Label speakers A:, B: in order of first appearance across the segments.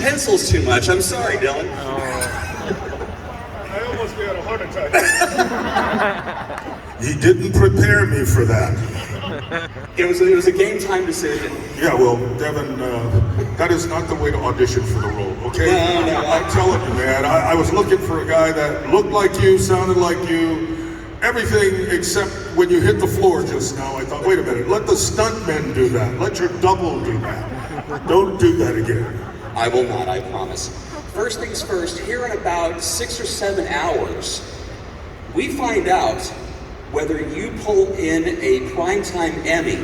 A: pencils too much. I'm sorry, Dylan.
B: I almost had a heart attack.
C: He didn't prepare me for that.
A: It was a game time decision.
C: Yeah, well, Devin, that is not the way to audition for the role, okay?
A: No.
C: I'm telling you, man, I was looking for a guy that looked like you, sounded like you, everything except when you hit the floor just now, I thought, wait a minute, let the stuntmen do that. Let your double do that. Don't do that again.
A: I will not, I promise. First things first, here in about 6 or 7 hours, we find out whether you pull in a primetime Emmy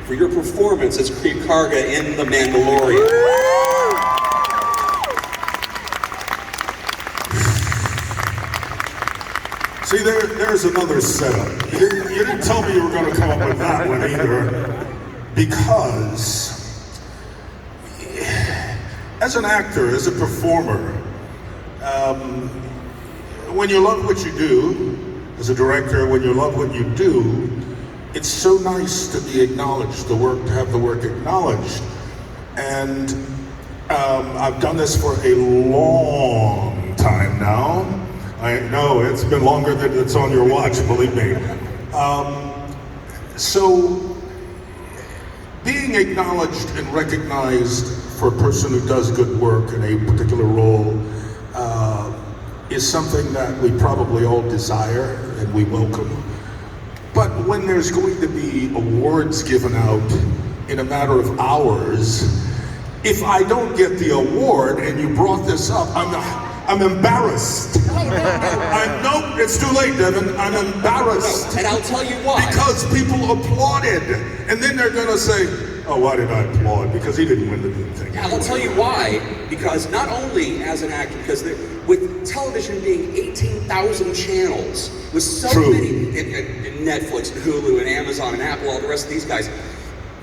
A: for your performance as Greef Karga in The Mandalorian.
C: See, there's another setup. You didn't tell me you were going to come up with that one either, because as an actor, as a performer, when you love what you do, as a director, when you love what you do, it's so nice to be acknowledged, to have the work acknowledged. And I've done this for a long time now. I know it's been longer than it's on your watch, believe me. So being acknowledged and recognized for a person who does good work in a particular role is something that we probably all desire and we welcome. But when there's going to be awards given out in a matter of hours, if I don't get the award, and you brought this up, I'm embarrassed. No, it's too late, Devin. I'm embarrassed.
A: And I'll tell you why.
C: Because people applauded, and then they're gonna say, oh, why did I applaud? Because he didn't win the damn thing.
A: Yeah, I'll tell you why. Because not only as an actor, because with television being 18,000 channels, with so many, in Netflix, and Hulu, and Amazon, and Apple, all the rest of these guys,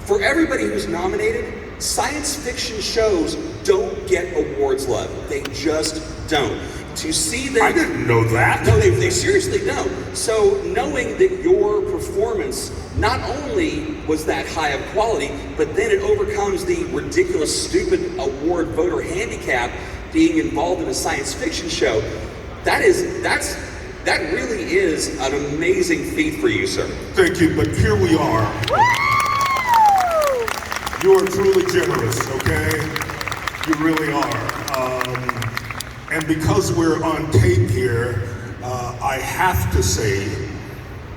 A: for everybody who's nominated, science fiction shows don't get awards love. They just don't. To see them,
C: I didn't know that.
A: No, they seriously don't. So knowing that your performance not only was that high of quality, but then it overcomes the ridiculous, stupid award voter handicap being involved in a science fiction show, that really is an amazing feat for you, sir.
C: Thank you, but here we are. You are truly generous, okay? You really are. And because we're on tape here, I have to say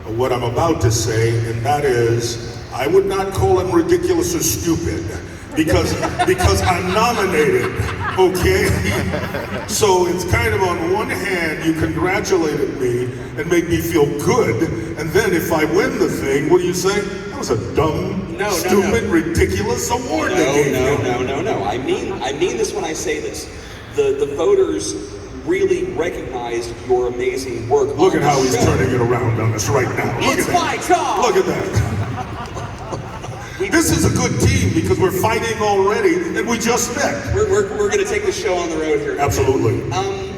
C: what I'm about to say, and that is, I would not call him ridiculous or stupid, because I'm nominated, okay? So it's kind of, on one hand, you congratulated me and made me feel good, and then if I win the thing, what do you say? That was a dumb, stupid, ridiculous award they gave you.
A: No. I mean this when I say this. The voters really recognized your amazing work.
C: Look at how he's turning it around on us right now. Look
A: it's
C: at
A: my job.
C: Look at that. This is a good team because we're fighting already, and we just met.
A: We're going to take the show on the road here.
C: Absolutely.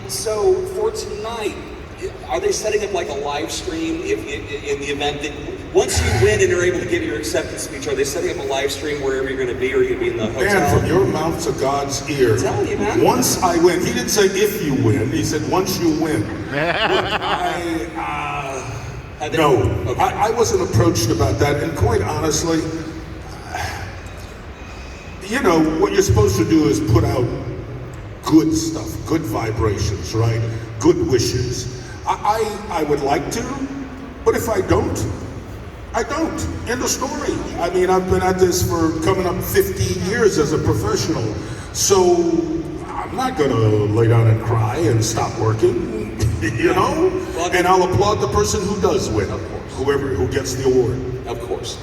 A: So for tonight, are they setting up like a live stream in the event that once you win and are able to give your acceptance speech, are they setting up a live stream wherever you're going to be, or are you going to be in the hotel?
C: Man, from your mouth to God's ear.
A: I'm telling you, man.
C: Once I win, he didn't say if you win, he said once you win. Look, I wasn't approached about that, and quite honestly, you know, what you're supposed to do is put out good stuff, good vibrations, right? Good wishes. I would like to, but if I don't, I don't. End of story. I mean, I've been at this for coming up 15 years as a professional, so I'm not gonna lay down and cry and stop working, you know? And I'll applaud the person who does win, of course. Who gets the award.
A: Of course.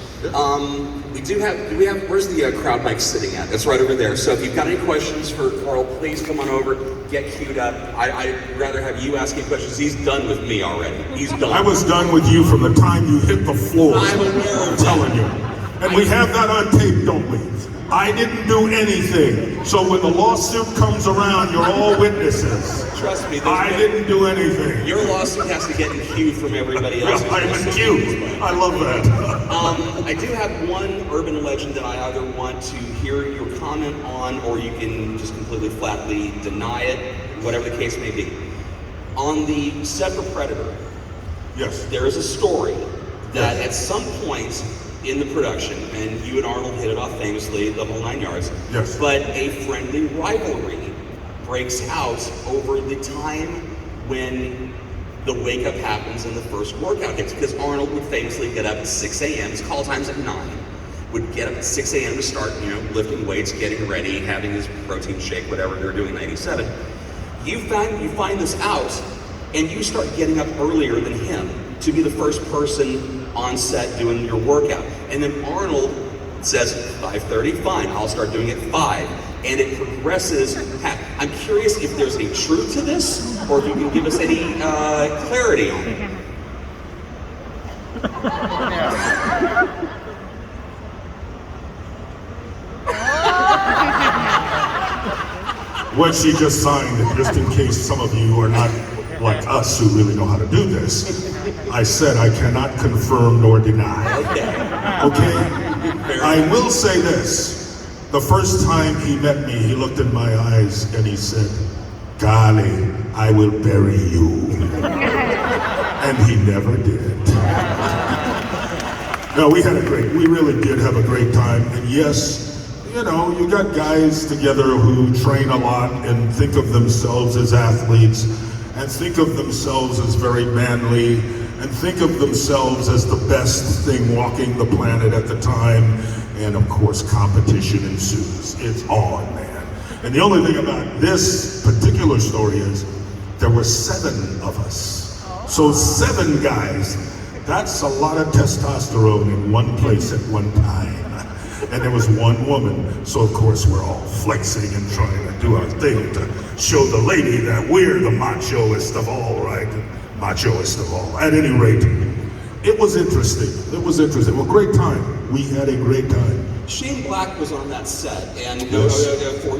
A: Where's the crowd mic sitting at? That's right over there. So if you've got any questions for Carl, please come on over, get queued up. I'd rather have you asking questions. He's done with me already. He's done.
C: I was done with you from the time you hit the floor.
A: I'm aware of
C: I'm telling you. And we have that on tape, don't we? I didn't do anything. So when the lawsuit comes around, you're all witnesses.
A: Trust me,
C: I didn't do anything.
A: Your lawsuit has to get in queue from everybody else.
C: I'm in queue. I love that.
A: I do have one urban legend that I either want to hear your comment on, or you can just completely flatly deny it, whatever the case may be. On the set for Predator,
C: Yes.
A: there is a story that at some point in the production, and you and Arnold hit it off famously, the whole 9 yards,
C: Yes.
A: but a friendly rivalry breaks out over the time when the wake up happens and the first workout hits, because Arnold would famously get up at 6 a.m. His call time's at 9. Would get up at 6 a.m. to start, lifting weights, getting ready, having his protein shake, whatever they were doing in 87. You find this out, and you start getting up earlier than him to be the first person on set doing your workout. And then Arnold says, 5:30, fine, I'll start doing it 5. And it progresses. I'm curious if there's any truth to this, or if you can give us any clarity on it.
C: What she just signed, just in case some of you are not like us who really know how to do this, I said I cannot confirm nor deny. Okay? I will say this. The first time he met me, he looked in my eyes and he said, "Golly, I will bury you." And he never did. No, we really did have a great time. And yes, you got guys together who train a lot and think of themselves as athletes and think of themselves as very manly and think of themselves as the best thing walking the planet at the time. And of course, competition ensues. It's on, man. And the only thing about this particular story is there were 7 of us. So 7 guys, that's a lot of testosterone in one place at one time. And there was 1 woman. So of course we're all flexing and trying to do our thing to show the lady that we're the machoist of all, right? Machoist of all. At any rate, it was interesting. It was interesting. Well, great time. We had a great time.
A: Shane Black was on that set, and
C: Yes.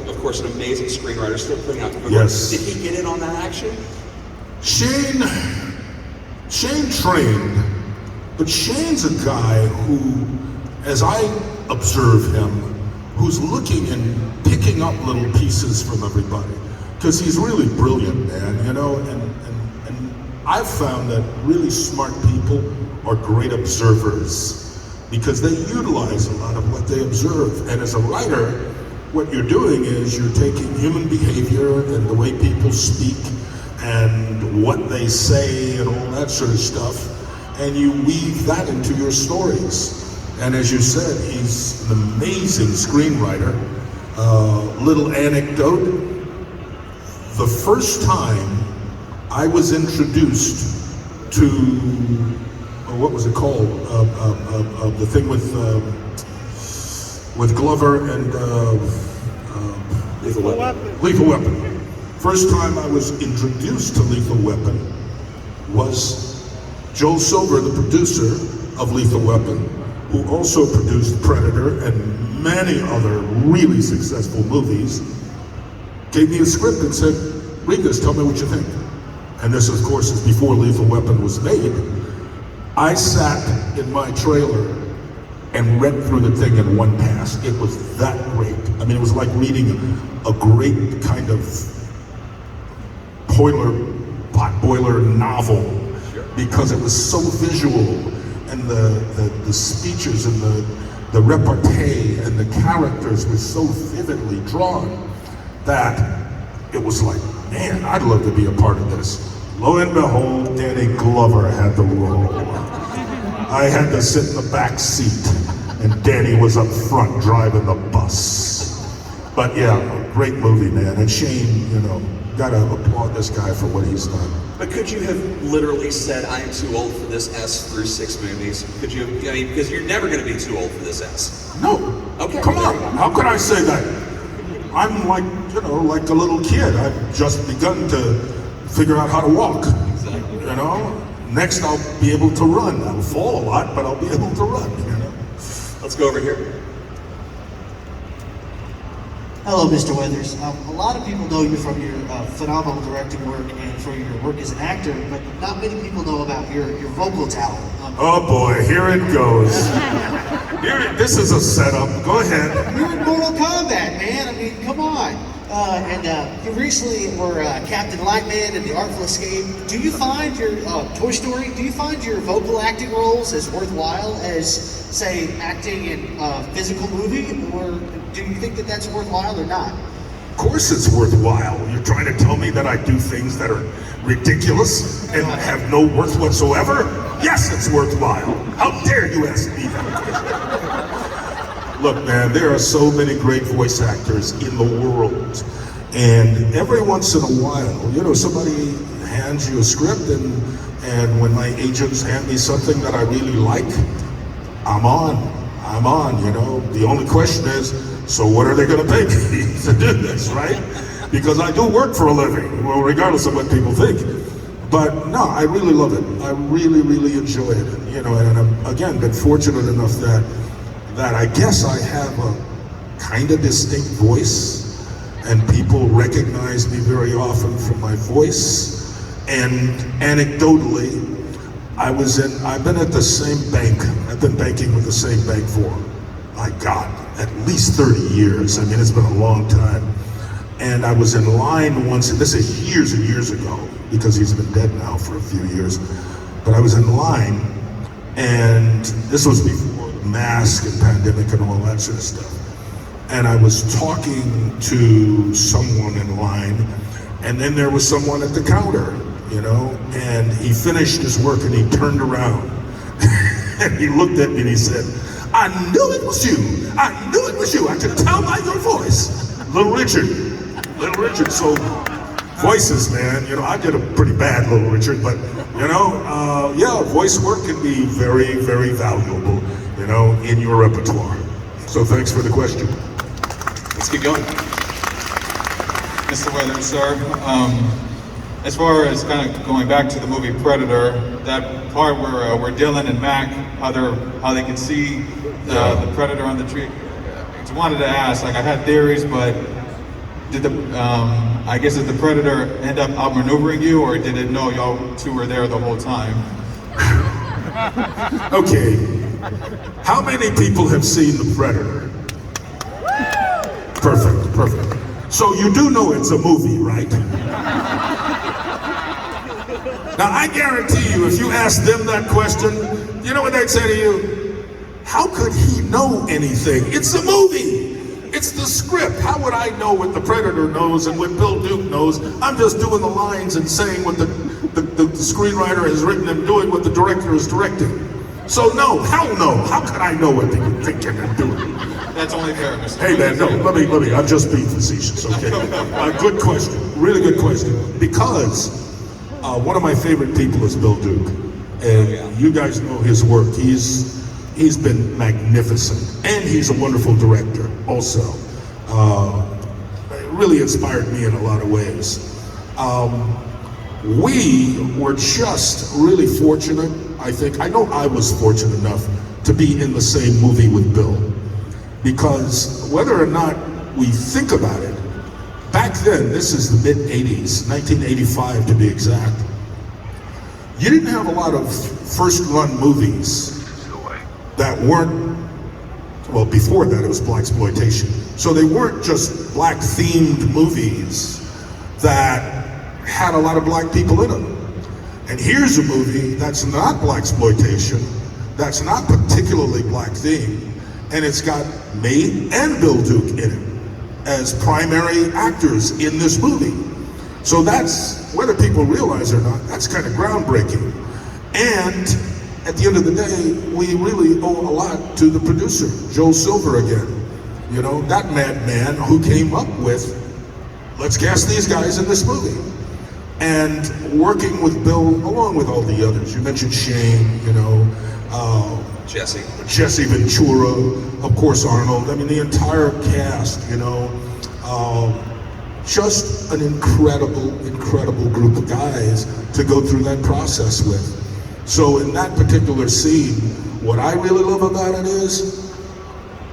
A: of course, an amazing screenwriter, still putting out the good
C: Yes.
A: work. Did he get in on that action?
C: Shane trained, but Shane's a guy who, as I observe him, who's looking and picking up little pieces from everybody. Because he's really brilliant, man, and I've found that really smart people are great observers because they utilize a lot of what they observe. And as a writer, what you're doing is you're taking human behavior and the way people speak and what they say and all that sort of stuff, and you weave that into your stories. And as you said, he's an amazing screenwriter. Little anecdote, the first time I was introduced to, what was it called? The thing with Glover and
A: Lethal Weapon.
C: Lethal Weapon. First time I was introduced to Lethal Weapon was Joel Silver, the producer of Lethal Weapon, who also produced Predator and many other really successful movies, gave me a script and said, "Read this, tell me what you think." And this, of course, is before Lethal Weapon was made. I sat in my trailer and read through the thing in one pass. It was that great. I mean, it was like reading a great kind of potboiler novel, because it was so visual, and the speeches and the repartee and the characters were so vividly drawn that it was like, man, I'd love to be a part of this. Lo and behold, Danny Glover had the role. I had to sit in the back seat, and Danny was up front driving the bus. But yeah, great movie, man. And Shane, gotta applaud this guy for what he's done.
A: But could you have literally said, "I am too old for this S" through 6 movies? Could you? I mean, because you're never going to be too old for this S.
C: No.
A: Okay.
C: Come on. How could I say that? I'm like, like a little kid. I've just begun to figure out how to walk.
A: Exactly.
C: Next I'll be able to run. I'll fall a lot, but I'll be able to run.
A: Let's go over here.
B: Hello, Mr. Weathers. A lot of people know you from your phenomenal directing work and from your work as an actor, but not many people know about your vocal talent.
C: Oh boy, here it goes. This is a setup. Go ahead.
B: You're in Mortal Kombat, man. I mean, come on. And you recently were Captain Lightman in The Artful Escape. Do you find your Toy Story? Do you find your vocal acting roles as worthwhile as, say, acting in a physical movie, or do you think that that's worthwhile or not?
C: Of course it's worthwhile. You're trying to tell me that I do things that are ridiculous and have no worth whatsoever? Yes, it's worthwhile. How dare you ask me that question? Look, man, there are so many great voice actors in the world. And every once in a while, you know, somebody hands you a script and when my agents hand me something that I really like, I'm on, you know. The only question is, so what are they gonna pay me to do this, right? Because I do work for a living, well, regardless of what people think. But no, I really love it. I really, really enjoy it. You know, and I've, again, been fortunate enough that I guess I have a kind of distinct voice, and people recognize me very often from my voice. And anecdotally, I've been at the same bank. I've been banking with the same bank for, my God, at least 30 years. I mean, it's been a long time. And I was in line once, and this is years and years ago, because he's been dead now for a few years. But I was in line, and this was before the mask and pandemic and all that sort of stuff. And I was talking to someone in line, and then there was someone at the counter, you know, and he finished his work and he turned around and he looked at me and he said, I knew it was you. I knew it was you. I could tell by your voice. Little Richard. So voices, man, you know, I did a pretty bad Little Richard, but you know, yeah, voice work can be very, very valuable, you know, in your repertoire. So thanks for the question.
A: Let's keep going.
D: Mr. Weathers, sir, as far as kind of going back to the movie Predator, that part where Dylan and Mac, how they can see the Predator on the tree. I just wanted to ask, like, I had theories, but did did the Predator end up outmaneuvering you, or did it know y'all two were there the whole time?
C: Okay, how many people have seen the Predator? Perfect. So you do know it's a movie, right? Now I guarantee you, if you ask them that question, you know what they'd say to you? How could he know anything? It's a movie. It's the script. How would I know what the Predator knows and what Bill Duke knows? I'm just doing the lines and saying what the screenwriter has written and doing what the director is directing. So no, hell no. How could I know what they're thinking and doing?
D: That's only fair, Mr.
C: Hey man, no, let me, I'm just being facetious, okay? Good question, really good question. Because one of my favorite people is Bill Duke. And you guys know his work. He's been magnificent. And he's a wonderful director also. It really inspired me in a lot of ways. We were just really fortunate, I think. I know I was fortunate enough to be in the same movie with Bill. Because whether or not we think about it, back then, this is the mid-80s, 1985 to be exact, you didn't have a lot of first-run movies that weren't, well, before that it was blaxploitation. So they weren't just black-themed movies that had a lot of black people in them. And here's a movie that's not blaxploitation, that's not particularly black-themed, and it's got me and Bill Duke in it as primary actors in this movie. So that's, whether people realize or not, that's kind of groundbreaking. And at the end of the day, we really owe a lot to the producer, Joel Silver again. You know, that madman who came up with, let's cast these guys in this movie. And working with Bill, along with all the others. You mentioned Shane, you know, Jesse Ventura, of course Arnold. I mean, the entire cast, you know, just an incredible group of guys to go through that process with. So in that particular scene, what I really love about it is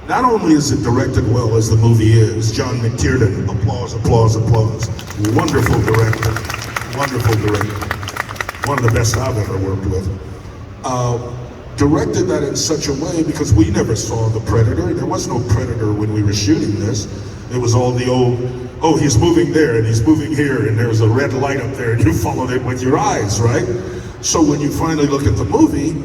C: Not only is it directed well as the movie is, John McTiernan, applause, applause, applause. Wonderful director, wonderful director. One of the best I've ever worked with. Directed that in such a way because we never saw the Predator. There was no Predator when we were shooting this. It was all the old, oh, he's moving there and he's moving here and there's a red light up there and you followed it with your eyes, right? So when you finally look at the movie,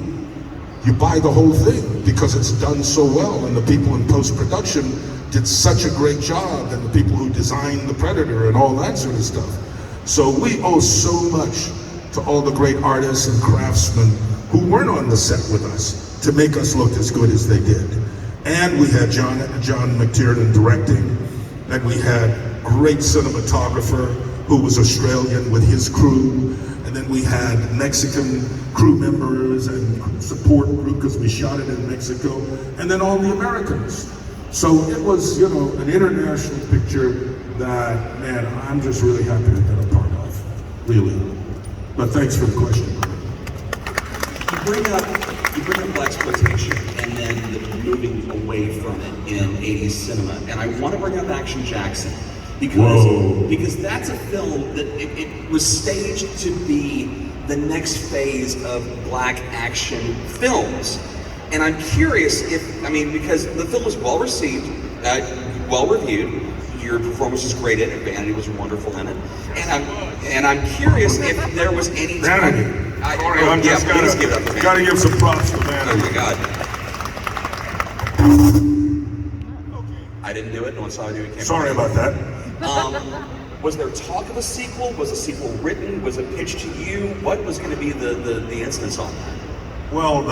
C: you buy the whole thing because it's done so well and the people in post-production did such a great job and the people who designed the Predator and all that sort of stuff. So we owe so much to all the great artists and craftsmen who weren't on the set with us to make us look as good as they did. And we had John McTiernan directing, and we had great cinematographer who was Australian with his crew, and then we had Mexican crew members and support group because we shot it in Mexico, and then all the Americans. So it was, you know, an international picture that, man, I'm just really happy to be a part of, really. But thanks for the question.
A: You bring up blaxploitation and then the moving away from it in 80s cinema, and I want to bring up Action Jackson because that's a film that it was staged to be the next phase of black action films. And I'm curious if, I mean, because the film was well received, well reviewed, your performance was great in it, Vanity was wonderful in it, and I'm curious if there was any time.
C: Vanity. I'm just gotta give some props to Vanity.
A: Oh my God. I didn't do it, no one saw me do it.
C: Sorry about that.
A: Was there talk of a sequel? Was a sequel written? Was it pitched to you? What was going to be the instance on that?
C: Well,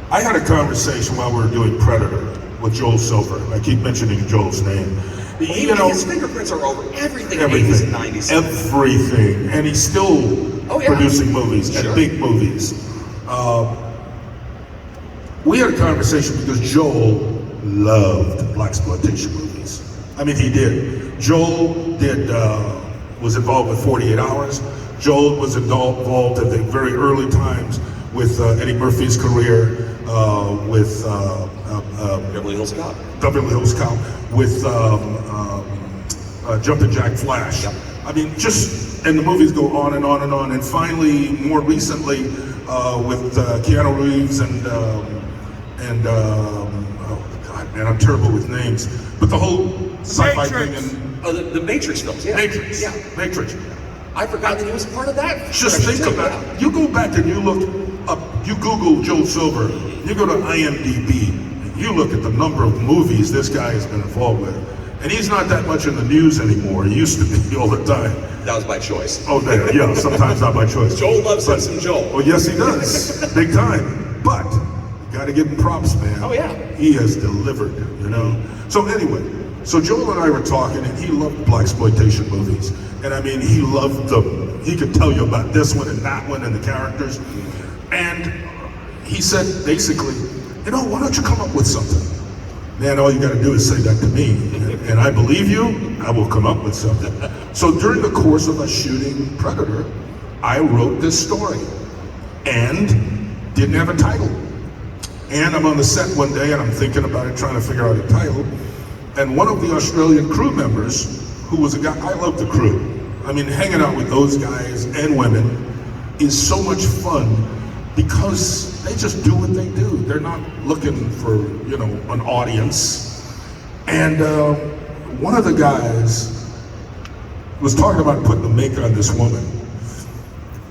C: I had a conversation while we were doing Predator with Joel Silver. I keep mentioning Joel's name.
A: You know, his fingerprints are over everything in the 80s and 90s.
C: Everything. And he's still producing movies, and big movies. We had a conversation because Joel loved blaxploitation movies. I mean, he did. Joel was involved with 48 Hours. Joel was involved at the very early times with Eddie Murphy's career, with
A: Beverly Hills Cop.
C: Beverly Hills Cop, with Jumpin' Jack Flash. Yep. I mean, and the movies go on and on and on. And finally, more recently, with Keanu Reeves and oh God, man, I'm terrible with names. But the whole sci-fi thing and
A: the Matrix films, yeah.
C: Matrix.
A: Yeah.
C: Matrix.
A: I forgot that he was a part of that.
C: Just think about it. You go back and you look up, you Google Joel Silver, you go to IMDb, and you look at the number of movies this guy has been involved with. And he's not that much in the news anymore. He used to be all the time.
A: That was by choice.
C: Oh, yeah, sometimes not by choice.
A: Joel loves him some Joel.
C: Oh, yes, he does. Big time. But you got to give him props, man.
A: Oh, yeah.
C: He has delivered, you know. So anyway, so Joel and I were talking, and he loved blaxploitation movies. And I mean, he loved them. He could tell you about this one and that one and the characters. And he said, basically, you know, why don't you come up with something? Man, all you got to do is say that to me. And I believe you, I will come up with something. So during the course of us shooting Predator, I wrote this story and didn't have a title. And I'm on the set one day and I'm thinking about it, trying to figure out a title. And one of the Australian crew members, who was a guy, I love the crew. I mean, hanging out with those guys and women is so much fun because they just do what they do. They're not looking for, you know, an audience. And one of the guys was talking about putting the make on this woman.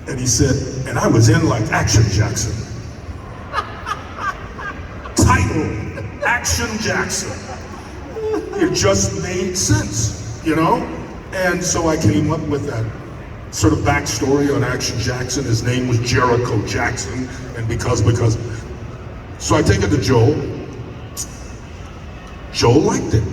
C: And he said, and I was in like Action Jackson. Title, Action Jackson. It just made sense, you know? And so I came up with that sort of backstory on Action Jackson. His name was Jericho Jackson, and because. So I take it to Joel. Joel liked it,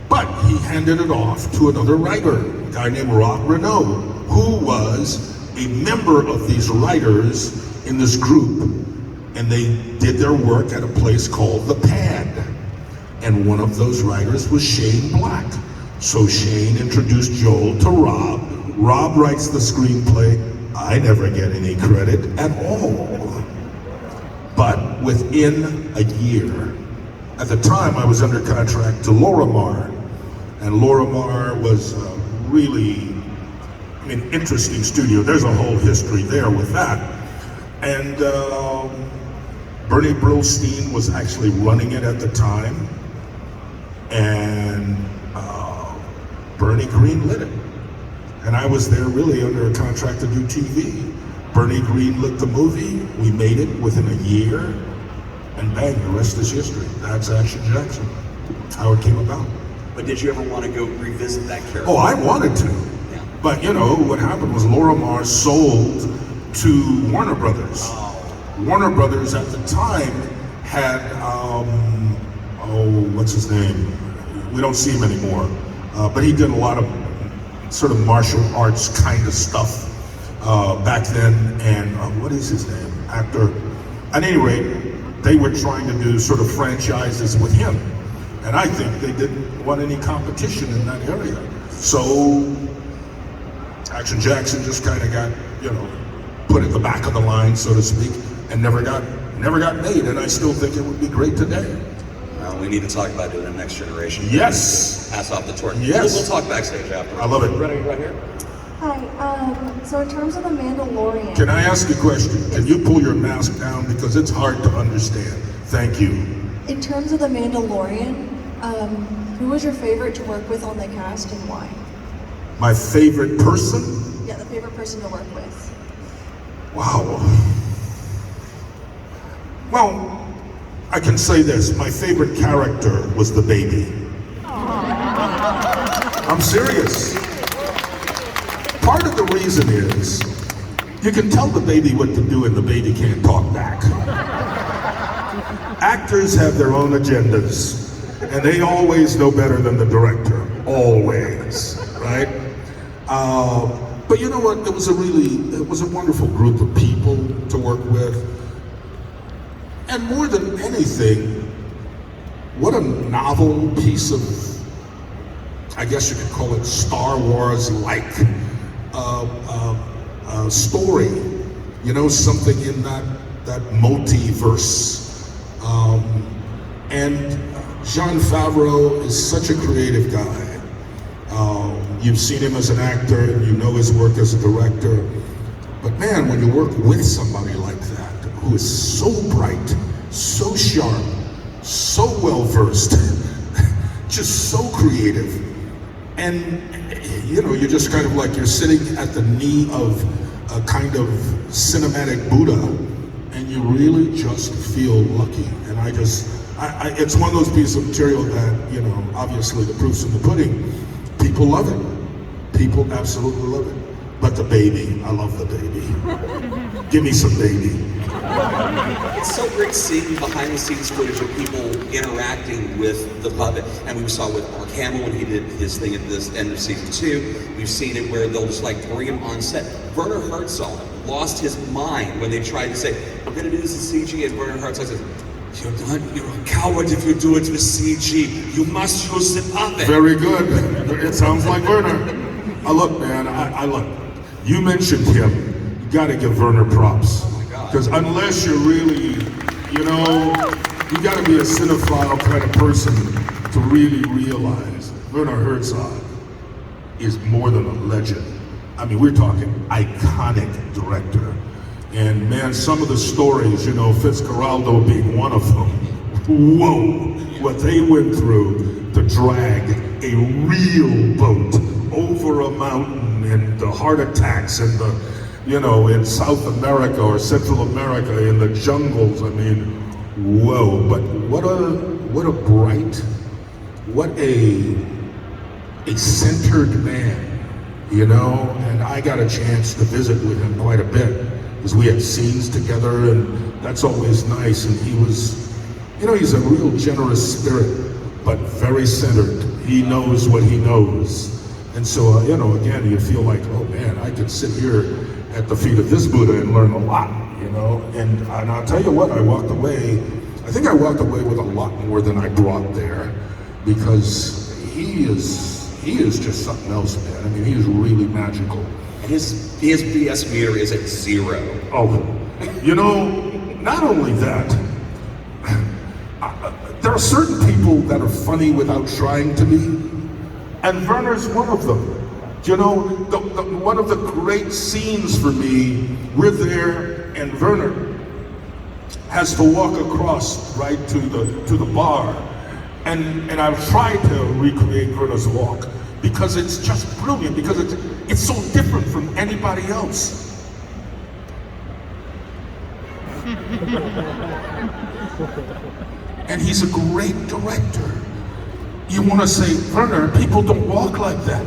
C: but he handed it off to another writer, a guy named Rob Renault, who was a member of these writers in this group, and they did their work at a place called The Pad. And one of those writers was Shane Black. So Shane introduced Joel to Rob. Rob writes the screenplay. I never get any credit at all. But within a year, at the time I was under contract to Lorimar, and Lorimar was really, interesting studio. There's a whole history there with that. And Bernie Brillstein was actually running it at the time, and Bernie greenlit it. And I was there really under a contract to do TV. Bernie greenlit the movie, we made it within a year, and bang, the rest is history. That's Action Jackson, how it came about.
A: But did you ever want to go revisit that character?
C: Oh, I wanted to.
A: Yeah.
C: But what happened was Lorimar sold to Warner Brothers. Warner Brothers at the time had, what's his name? We don't see him anymore. But he did a lot of sort of martial arts kind of stuff back then. And what is his name? Actor. At any rate, they were trying to do sort of franchises with him. And I think they didn't want any competition in that area. So Action Jackson just kind of got, put at the back of the line, so to speak, and never got made. And I still think it would be great today.
A: Well, we need to talk about doing the next generation.
C: Yes.
A: Pass off the torch.
C: Yes.
A: We'll talk backstage after.
C: I love it.
A: Ready right here?
E: Hi, so in terms of The Mandalorian...
C: Can I ask a question? Can you pull your mask down? Because it's hard to understand. Thank you.
E: In terms of The Mandalorian, who was your favorite to work with on the cast and why?
C: My favorite person?
E: Yeah, the favorite person to work with.
C: Wow. Well, I can say this. My favorite character was the baby. I'm serious. Part of the reason is you can tell the baby what to do and the baby can't talk back. Actors have their own agendas and they always know better than the director. Always, right? But you know what? It was a wonderful group of people to work with. And more than anything, what a novel piece of, I guess you could call it Star Wars-like story. Something in that multiverse. And Jon Favreau is such a creative guy. You've seen him as an actor, and you know his work as a director. But man, when you work with somebody like that, who is so bright, so sharp, so well-versed, just so creative, and you're just kind of like you're sitting at the knee of a kind of cinematic Buddha, and you really just feel lucky. And it's one of those pieces of material that, obviously the proof's in the pudding. People love it. People absolutely love it. But the baby, I love the baby. Give me some baby.
A: It's so great seeing behind the scenes footage of people interacting with the puppet. And we saw with Mark Hamill when he did his thing at this end of season 2. We've seen it where they'll just bring him on set. Werner Herzog lost his mind when they tried to say, we're gonna do this in CG, and Werner Herzog says, you're a coward if you do it with CG. You must use the puppet.
C: Very good. It sounds like Werner. Look, man, I look. You mentioned him. You gotta give Werner props. Because unless you're really, you gotta be a cinephile kind of person to really realize Werner Herzog is more than a legend. I mean, we're talking iconic director. And man, some of the stories, Fitzcarraldo being one of them. Whoa, what they went through to drag a real boat over a mountain, and the heart attacks and in South America or Central America in the jungles. I mean, whoa, but what a bright, what a centered man, and I got a chance to visit with him quite a bit because we had scenes together, and that's always nice. And he was, he's a real generous spirit, but very centered. He knows what he knows. And so, again, you feel like, oh man, I could sit here at the feet of this Buddha and learn a lot, And I'll tell you what, I think I walked away with a lot more than I brought there, because he is just something else, man. I mean, he is really magical.
A: His BS meter is at 0.
C: Oh, not only that, there are certain people that are funny without trying to be, and Werner's one of them. You know, one of the great scenes for me, we're there and Werner has to walk across right to the bar, and I've tried to recreate Werner's walk because it's just brilliant, because it's so different from anybody else. And he's a great director. You want to say, Werner, people don't walk like that.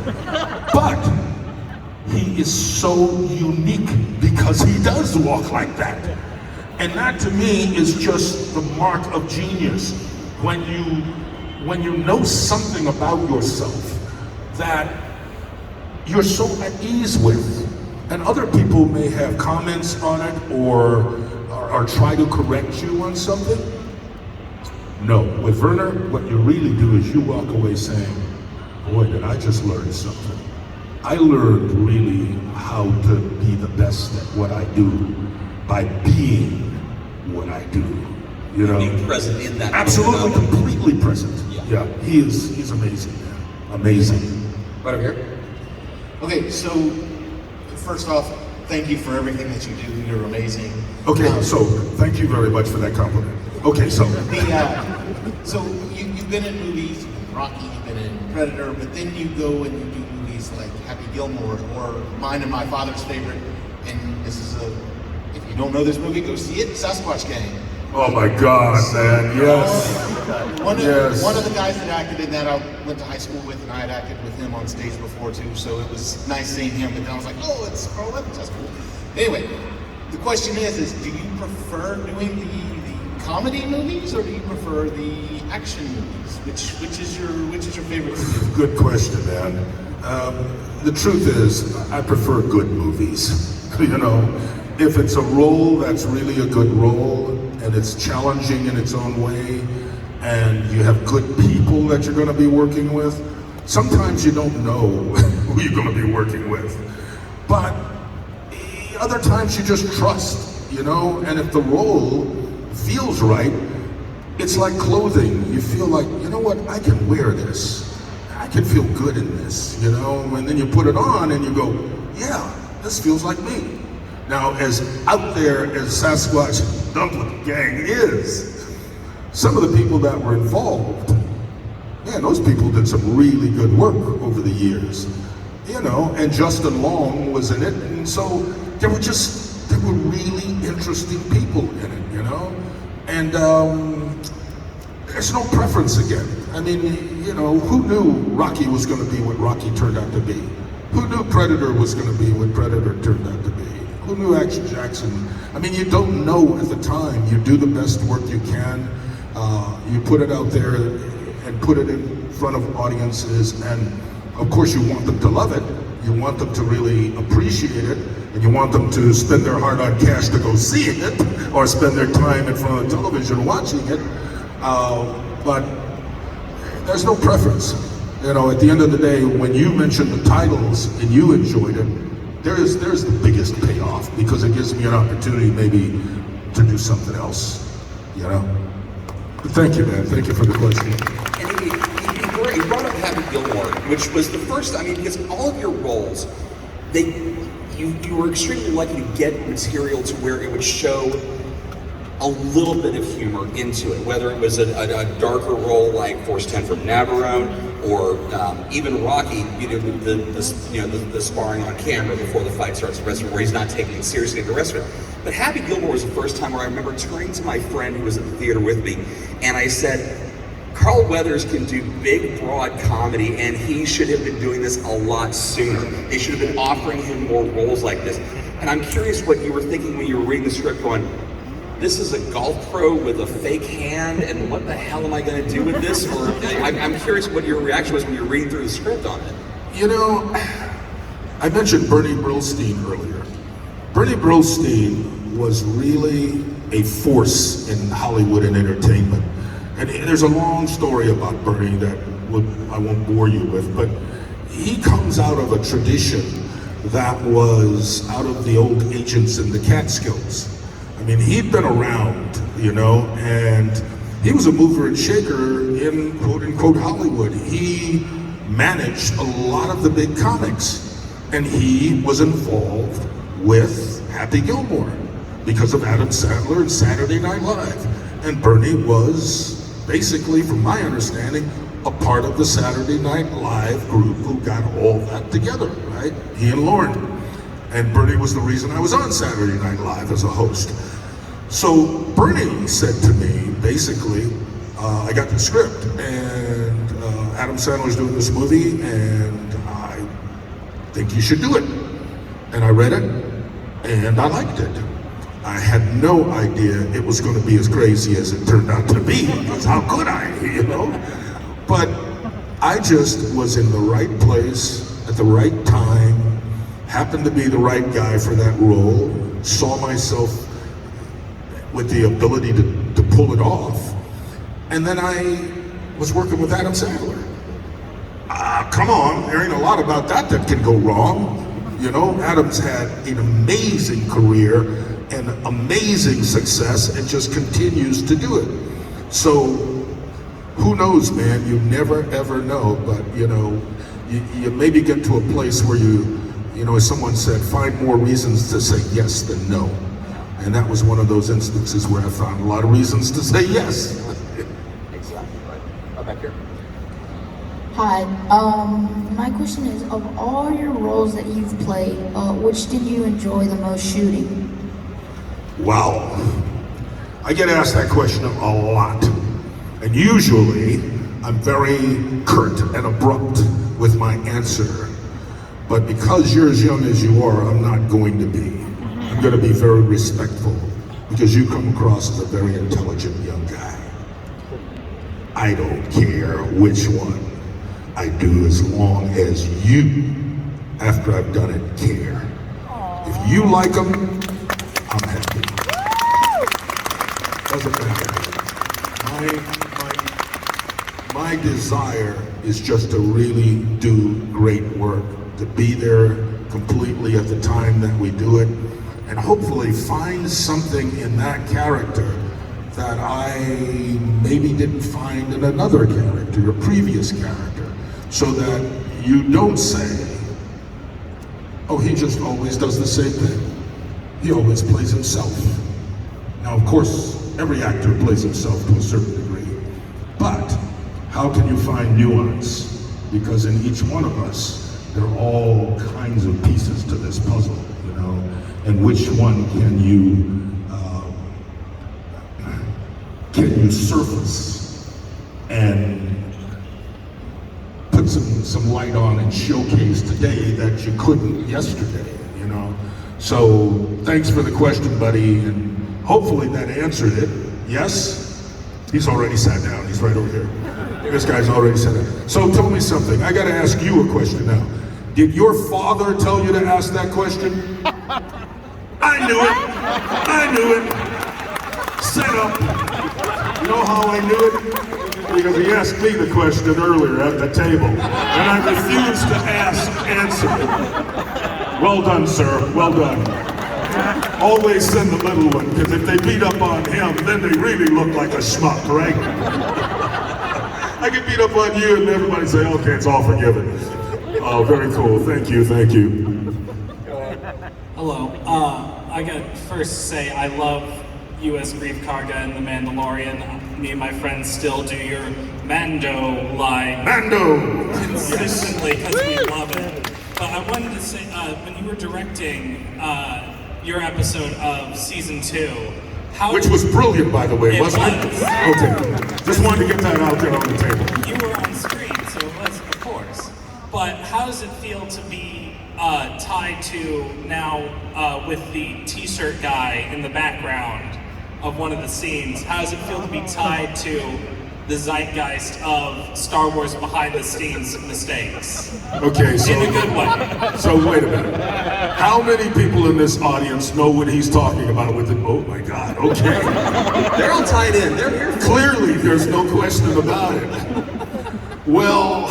C: But he is so unique because he does walk like that. And that to me is just the mark of genius. When you know something about yourself that you're so at ease with, and other people may have comments on it or try to correct you on something. No, with Werner, what you really do is you walk away saying, boy, did I just learn something. I learned really how to be the best at what I do by being what I do. You know,
A: being present in that
C: absolutely,
A: moment.
C: completely present. Yeah, he's amazing, man. Amazing.
A: Right over here.
B: Okay, so first off, thank you for everything that you do. You're amazing.
C: Okay, so thank you very much for that compliment. Okay, so
B: so you've been in movies, you've been in Rocky, you've been in Predator, but then you go and you do movies like Happy Gilmore or mine and my father's favorite. And this is if you don't know this movie, go see it, Sasquatch Gang.
C: oh my God, man, yes.
B: One
C: Yes.
B: of the guys that acted in that I went to high school with, and I had acted with him on stage before too, so it was nice seeing him, but then I was like, oh, it's Carl Waeathers, that's cool. Anyway, the question is do you prefer doing the comedy movies, or do you prefer the action movies? Which is your favorite to do?
C: Good question, man. The truth is, I prefer good movies. You know, if it's a role that's really a good role, and it's challenging in its own way, and you have good people that you're going to be working with, sometimes you don't know who you're going to be working with. But other times you just trust, you know, and if the role feels right, it's like clothing. You feel like, you know what, I can wear this. I can feel good in this, you know, and then you put it on and you go, yeah, this feels like me. Now, as out there as Sasquatch Dumpling Gang is, some of the people that were involved, man, those people did some really good work over the years, you know, and Justin Long was in it, and so there were really interesting people in it, you know, and there's no preference again. I mean, you know, who knew Rocky was going to be what Rocky turned out to be? Who knew Predator was going to be what Predator turned out to be? Who knew Action Jackson? I mean, you don't know at the time. You do the best work you can. You put it out there and put it in front of audiences, and of course you want them to love it. You want them to really appreciate it, and you want them to spend their hard-earned cash to go see it, or spend their time in front of the television watching it. But there's no preference. You know, at the end of the day, when you mention the titles and you enjoyed it, there's the biggest payoff, because it gives me an opportunity maybe to do something else, you know? But thank you, man. Thank you for the question.
A: And he brought up Happy Gilmore, which was the first, I mean, because all of your roles, you were extremely lucky to get material to where it would show a little bit of humor into it, whether it was a darker role like Force 10 from Navarone, or even Rocky, you know, the sparring on camera before the fight starts, the restaurant, where he's not taking it seriously in the restaurant. But Happy Gilmore was the first time where I remember turning to my friend who was at the theater with me, and I said, Carl Waeathers can do big, broad comedy, and he should have been doing this a lot sooner. They should have been offering him more roles like this. And I'm curious what you were thinking when you were reading the script, going, this is a golf pro with a fake hand, and what the hell am I going to do with this? Or I'm curious what your reaction was when you were reading through the script on it.
C: You know, I mentioned Bernie Brillstein earlier. Bernie Brillstein was really a force in Hollywood and entertainment. And there's a long story about Bernie that I won't bore you with, but he comes out of a tradition that was out of the old agents in the Catskills. I I mean, he'd been around, you know, and he was a mover and shaker in quote-unquote Hollywood. He managed a lot of the big comics, and he was involved with Happy Gilmore because of Adam Sandler and Saturday Night Live. And Bernie was basically, from my understanding, a part of the Saturday Night Live group who got all that together, right? He and Lauren. And Bernie was the reason I was on Saturday Night Live as a host. So Bernie said to me, basically, I got the script, and Adam Sandler's doing this movie, and I think you should do it. And I read it, and I liked it. I had no idea it was going to be as crazy as it turned out to be, because how could I, you know? But I just was in the right place at the right time, happened to be the right guy for that role, saw myself with the ability to pull it off. And then I was working with Adam Sandler. Come on, there ain't a lot about that can go wrong. You know, Adam's had an amazing career and amazing success and just continues to do it. So, who knows, man? You never ever know, but you know, you maybe get to a place where you know, as someone said, find more reasons to say yes than no. And that was one of those instances where I found a lot of reasons to say yes.
A: Exactly right. Oh, back here.
F: Hi, my question is, of all your roles that you've played, which did you enjoy the most shooting?
C: Wow. I get asked that question a lot. And usually, I'm very curt and abrupt with my answer. But because you're as young as you are, I'm not going to be. I'm going to be very respectful, because you come across as a very intelligent young guy. I don't care which one I do, as long as you, after I've done it, care. If you like them, I'm happy. Doesn't matter. My desire is just to really do great work, to be there completely at the time that we do it, and hopefully find something in that character that I maybe didn't find in another character, a previous character, so that you don't say, oh, he just always does the same thing. He always plays himself. Now, of course, every actor plays himself to a certain degree, but how can you find nuance? Because in each one of us, there are all kinds of pieces to this puzzle, you know, and which one can you surface and put some light on and showcase today that you couldn't yesterday, you know? So thanks for the question, buddy, and hopefully that answered it. Yes? He's already sat down, he's right over here. This guy's already sat down. So tell me something, I gotta ask you a question now. Did your father tell you to ask that question? I knew it. I knew it. Set up. You know how I knew it? Because he asked me the question earlier at the table, and I refused to answer it. Well done, sir. Well done. Always send the little one, because if they beat up on him, then they really look like a schmuck, right? I get beat up on you, and everybody say, okay, it's all forgiven. Oh, very cool. Thank you, thank you.
G: Hello. I gotta first say I love U.S. Grief Karga and The Mandalorian. Me and my friends still do your Mando line.
C: Mando!
G: Consistently, because we love it. But I wanted to say, when you were directing your episode of season 2,
C: which was brilliant, by the way, wasn't it?
G: was.
C: Okay. Just wanted to get that out there on the table.
G: You were on screen, so it was, of course. But how does it feel to be tied to now with the t-shirt guy in the background of one of the scenes? How does it feel to be tied to the zeitgeist of Star Wars behind the scenes mistakes?
C: Okay, so
G: In a good way.
C: So wait a minute. How many people in this audience know what he's talking about with it? Oh my God, okay.
A: They're all tied in. They're here.
C: Clearly, there's no question about it. Well,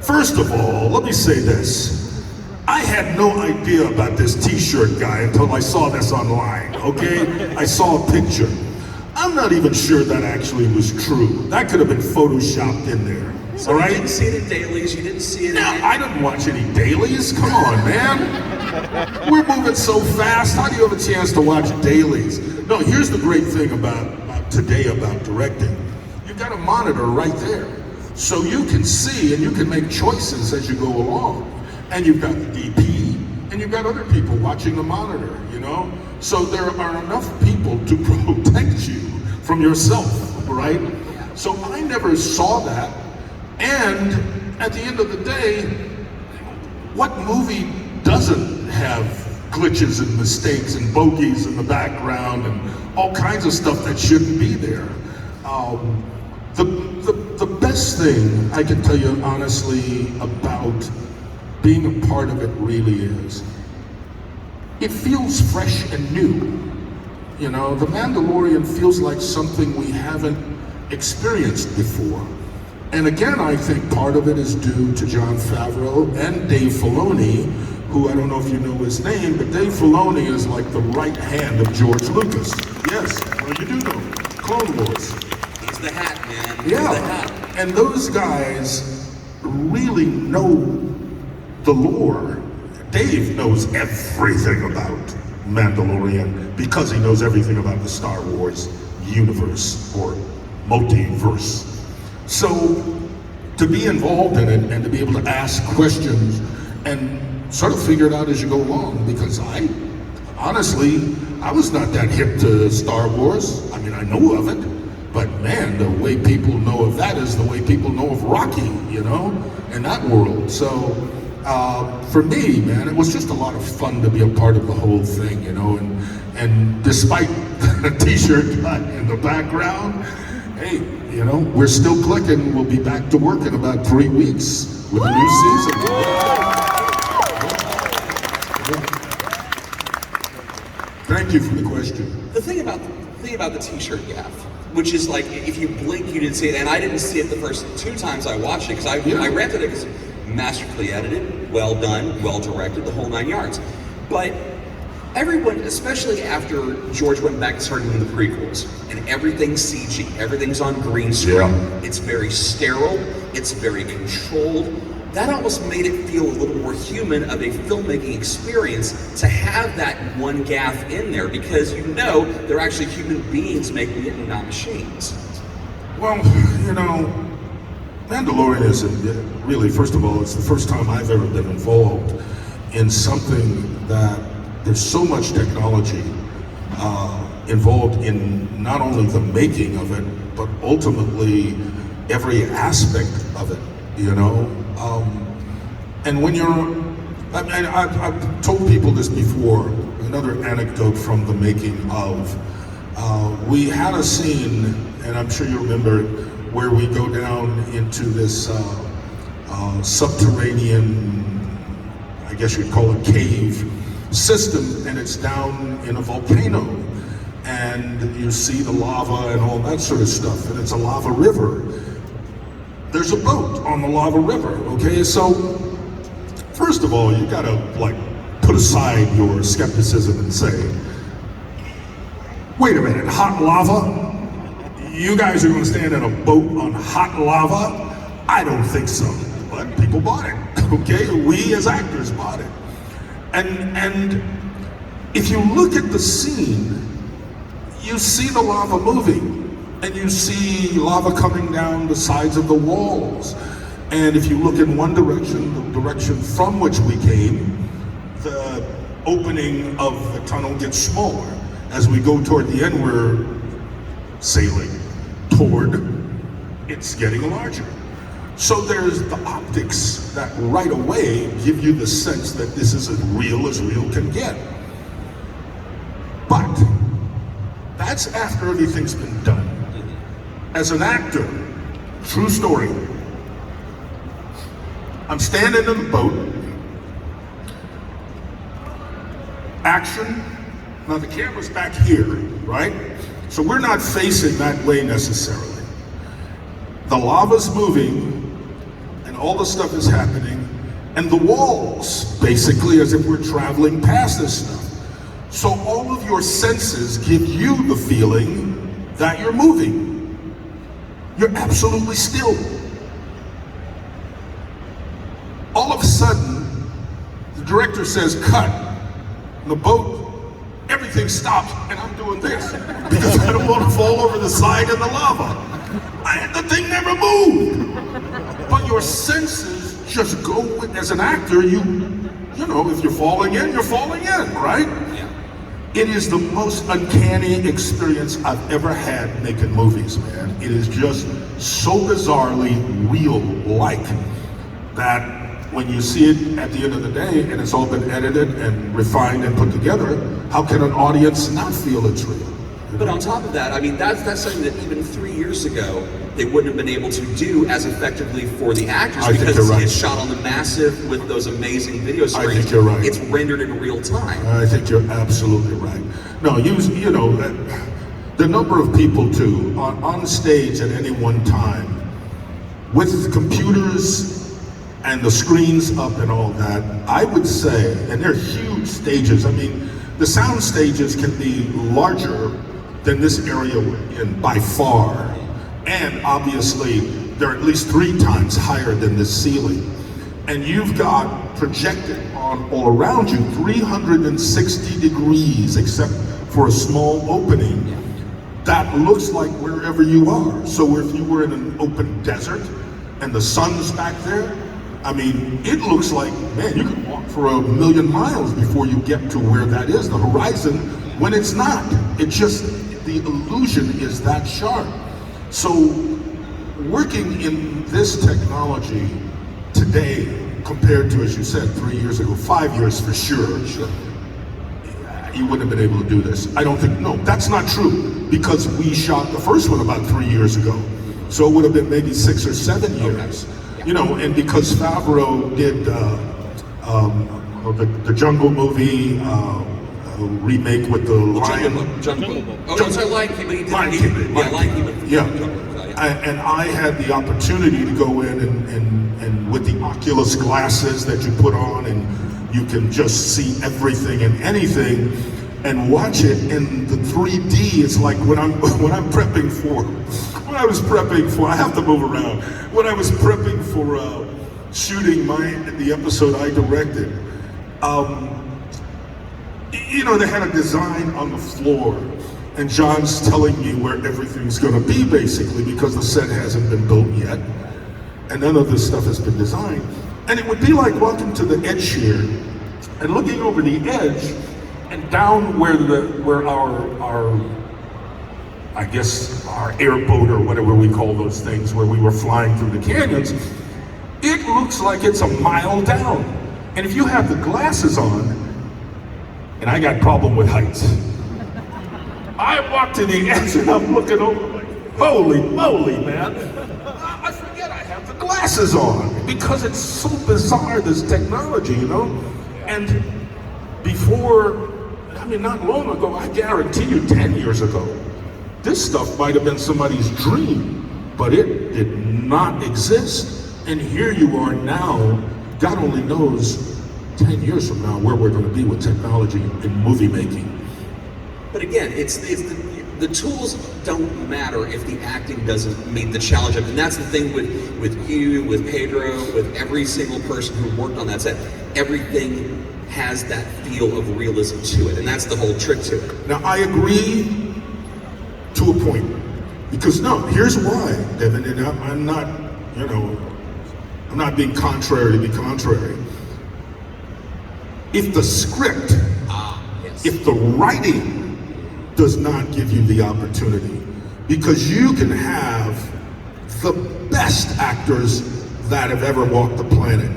C: first of all, let me say this. I had no idea about this t-shirt guy until I saw this online, okay? I saw a picture. I'm not even sure that actually was true. That could have been photoshopped in there,
A: So
C: all
A: you
C: right?
A: didn't see it in dailies, you didn't see it
C: No,
A: in...
C: I didn't watch any dailies. Come on, man. We're moving so fast. How do you have a chance to watch dailies? No, here's the great thing about today about directing. You've got a monitor right there. So you can see and you can make choices as you go along. And you've got the DP, and you've got other people watching the monitor, you know? So there are enough people to protect you from yourself, right? So I never saw that. And at the end of the day, what movie doesn't have glitches and mistakes and bogeys in the background and all kinds of stuff that shouldn't be there? The best thing I can tell you honestly about being a part of it really is, it feels fresh and new. You know, The Mandalorian feels like something we haven't experienced before. And again, I think part of it is due to Jon Favreau and Dave Filoni, who I don't know if you know his name, but Dave Filoni is like the right hand of George Lucas. Yes, well you do know, Clone Wars.
A: He's the hat, man. He's the hat.
C: Yeah, and those guys really know the lore. Dave knows everything about Mandalorian because he knows everything about the Star Wars universe or multiverse. So to be involved in it and to be able to ask questions and sort of figure it out as you go along, because I was not that hip to Star Wars. I mean, I know of it, but man, the way people know of that is the way people know of Rocky, you know, in that world. So for me, man, it was just a lot of fun to be a part of the whole thing, you know, and despite the t-shirt guy in the background, hey, you know, we're still clicking. We'll be back to work in about 3 weeks with a new season. Thank you for the question.
A: The thing about the t-shirt gaff, which is like, if you blink, you didn't see it, and I didn't see it the first 2 times I watched it, because I rented it because masterfully edited, well done, well directed, the whole 9 yards. But everyone, especially after George went back and started doing the prequels, and everything's CG, everything's on green screen, it's very sterile, it's very controlled. That almost made it feel a little more human of a filmmaking experience to have that one gaff in there, because you know they're actually human beings making it and not machines.
C: Well, you know, Mandalorian is really, first of all, it's the first time I've ever been involved in something that there's so much technology involved in not only the making of it, but ultimately every aspect of it, you know? And when I've told people this before, another anecdote from the making of, we had a scene, and I'm sure you remember, where we go down into this subterranean, I guess you'd call it cave system, and it's down in a volcano. And you see the lava and all that sort of stuff, and it's a lava river. There's a boat on the lava river, okay? So, first of all, you gotta like put aside your skepticism and say, wait a minute, hot lava? You guys are gonna stand in a boat on hot lava? I don't think so, but people bought it, okay? We as actors bought it. And if you look at the scene, you see the lava moving, and you see lava coming down the sides of the walls. And if you look in one direction, the direction from which we came, the opening of the tunnel gets smaller. As we go toward the end, we're sailing toward, it's getting larger. So there's the optics that right away give you the sense that this is as real can get. But that's after everything's been done. As an actor, true story, I'm standing in the boat, action, now the camera's back here, right? So we're not facing that way necessarily. The lava's moving, and all the stuff is happening, and the walls, basically, as if we're traveling past this stuff. So all of your senses give you the feeling that you're moving. You're absolutely still. All of a sudden, the director says, cut. And the boat, everything stops, and I'm doing this because I don't want to fall over the side of the lava. The thing never moved. But your senses just go with, as an actor, you know, if you're falling in, you're falling in, right?
A: Yeah.
C: It is the most uncanny experience I've ever had making movies, man. It is just so bizarrely real-like that when you see it at the end of the day and it's all been edited and refined and put together, how can an audience not feel it's real?
A: But on top of that, I mean, that's something that even 3 years ago, they wouldn't have been able to do as effectively for the actors
C: I think
A: because
C: you're right.
A: it's shot on the massive with those amazing video screens.
C: I think you're right.
A: It's rendered in real time.
C: I think you're absolutely right. No, you know, the number of people too, on stage at any one time, with computers and the screens up and all that, I would say, and they're huge stages. I mean, the sound stages can be larger than this area we're in by far. And obviously, they're at least 3 times higher than this ceiling. And you've got projected on all around you 360 degrees, except for a small opening that looks like wherever you are. So if you were in an open desert and the sun's back there, I mean, it looks like, man, you could walk for 1,000,000 miles before you get to where that is, the horizon, when it's not. It just, the illusion is that sharp. So working in this technology today, compared to, as you said, 3 years ago, 5 years for sure, you wouldn't have been able to do this. I don't think, no, that's not true, because we shot the first one about 3 years ago. So it would have been maybe 6 or 7 years. You know, and because Favreau did the Jungle movie remake with the lion.
A: Jungle Book. Oh, no, so Lion King, but he did
C: Lion King.
A: Lion King.
C: Yeah. And I had the opportunity to go in and with the Oculus glasses that you put on and you can just see everything and anything and watch it in the 3D. It's like when I'm prepping for, I have to move around. When I was prepping for shooting the episode I directed, you know, they had a design on the floor, and John's telling me where everything's gonna be, basically, because the set hasn't been built yet, and none of this stuff has been designed. And it would be like walking to the edge here, and looking over the edge, and down where our I guess our airboat or whatever we call those things, where we were flying through the canyons, it looks like it's a mile down. And if you have the glasses on, and I got problem with heights, I walk to the edge and I'm looking over like, holy moly, man. I forget I have the glasses on because it's so bizarre, this technology, you know? And before, I mean, not long ago, I guarantee you 10 years ago, this stuff might have been somebody's dream, but it did not exist. And here you are now, God only knows 10 years from now where we're going to be with technology in movie making.
A: But again, it's the tools don't matter if the acting doesn't meet the challenge. And that's the thing with you, with Pedro, with every single person who worked on that set. Everything has that feel of realism to it, and that's the whole trick to it.
C: Now, I agree to a point, because no, here's why, Devin, and I'm not, you know, I'm not being contrary to be contrary. If the script, if the writing does not give you the opportunity, because you can have the best actors that have ever walked the planet.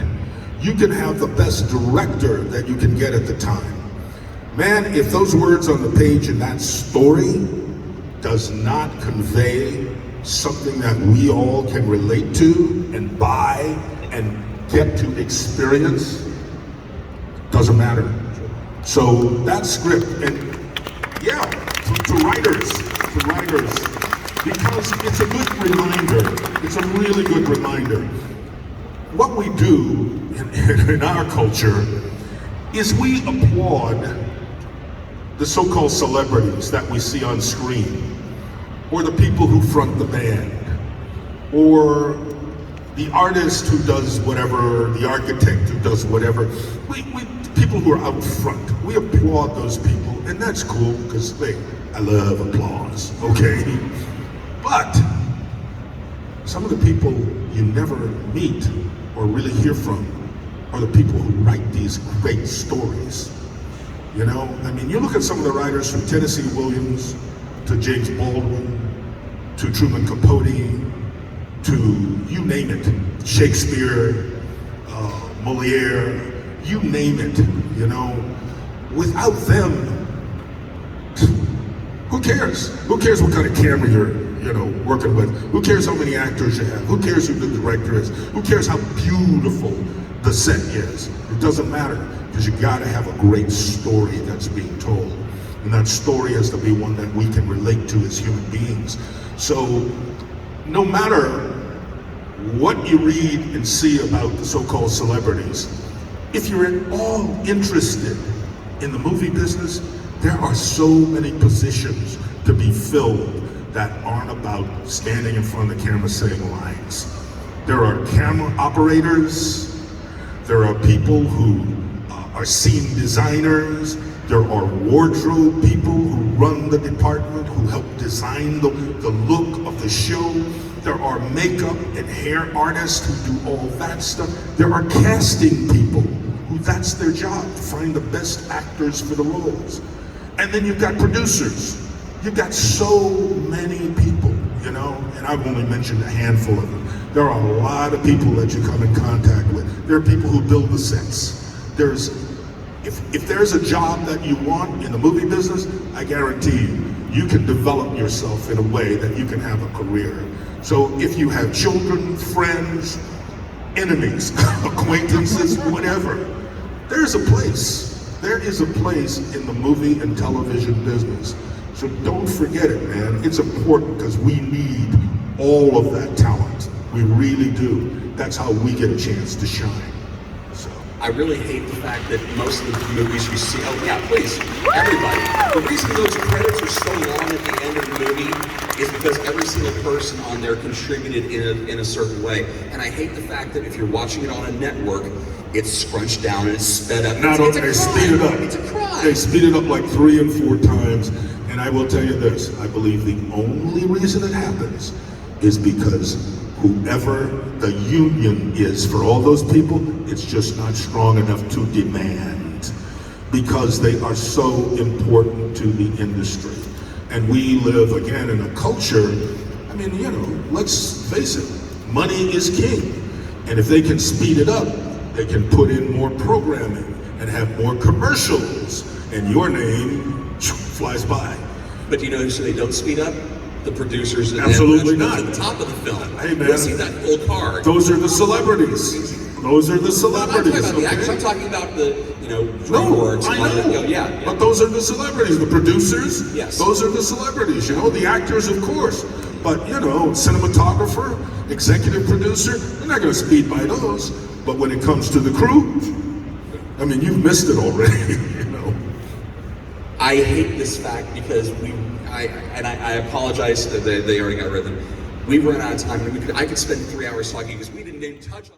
C: You can have the best director that you can get at the time. Man, if those words on the page in that story does not convey something that we all can relate to and buy and get to experience, doesn't matter. So that script, and yeah, to writers, because it's a good reminder, it's a really good reminder. what we do in our culture is we applaud the so-called celebrities that we see on screen, or the people who front the band, or the artist who does whatever, the architect who does whatever. People who are out front, we applaud those people, and that's cool because I love applause, okay? But some of the people you never meet or really hear from are the people who write these great stories. You know, I mean, you look at some of the writers from Tennessee Williams to James Baldwin to Truman Capote to you name it, Shakespeare, Molière, you name it, you know. Without them, who cares? Who cares what kind of camera you're, working with? Who cares how many actors you have? Who cares who the director is? Who cares how beautiful the set is? It doesn't matter, because you gotta have a great story that's being told. And that story has to be one that we can relate to as human beings. So no matter what you read and see about the so-called celebrities, if you're at all interested in the movie business, there are so many positions to be filled that aren't about standing in front of the camera saying lines. There are camera operators, there are people who are scene designers, there are wardrobe people who run the department, who help design the look of the show. There are makeup and hair artists who do all that stuff. There are casting people who that's their job, to find the best actors for the roles. And then you've got producers. You've got so many people, you know, and I've only mentioned a handful of them. There are a lot of people that you come in contact with. There are people who build the sets. If there's a job that you want in the movie business, I guarantee you can develop yourself in a way that you can have a career. So if you have children, friends, enemies, acquaintances, whatever, there's a place. There is a place in the movie and television business. So don't forget it, man. It's important because we need all of that talent. We really do. That's how we get a chance to shine. So
A: I really hate the fact that most of the movies you see, oh yeah, please, everybody. The reason those credits are so long at the end of the movie is because every single person on there contributed in a certain way. And I hate the fact that if you're watching it on a network, it's scrunched down and it's sped up.
C: They speed it up.
A: It's a crime.
C: They speed it up like 3 and 4 times. And I will tell you this, I believe the only reason it happens is because whoever the union is for all those people, it's just not strong enough to demand, because they are so important to the industry. And we live, again, in a culture, I mean, you know, let's face it, money is king. And if they can speed it up, they can put in more programming and have more commercials, and your name flies by.
A: But you know who they don't speed up? The producers and
C: Absolutely
A: the
C: not.
A: at the top of the film.
C: Hey, man.
A: You'll see that full card.
C: Those are the celebrities. Those are the
A: I'm
C: celebrities.
A: not talking about the actors.
C: Okay?
A: I'm talking about the,
C: No,
A: DreamWorks.
C: I
A: and all that.
C: know.
A: Yeah.
C: But those are the celebrities. The producers,
A: Yes.
C: those are the celebrities. You know, the actors, of course. But, you know, cinematographer, executive producer, they're not going to speed by those. But when it comes to the crew, I mean, you've missed it already, you know.
A: I hate this fact because I apologize that they already got rid of them. We run out of time. I could spend 3 hours talking because we didn't even touch on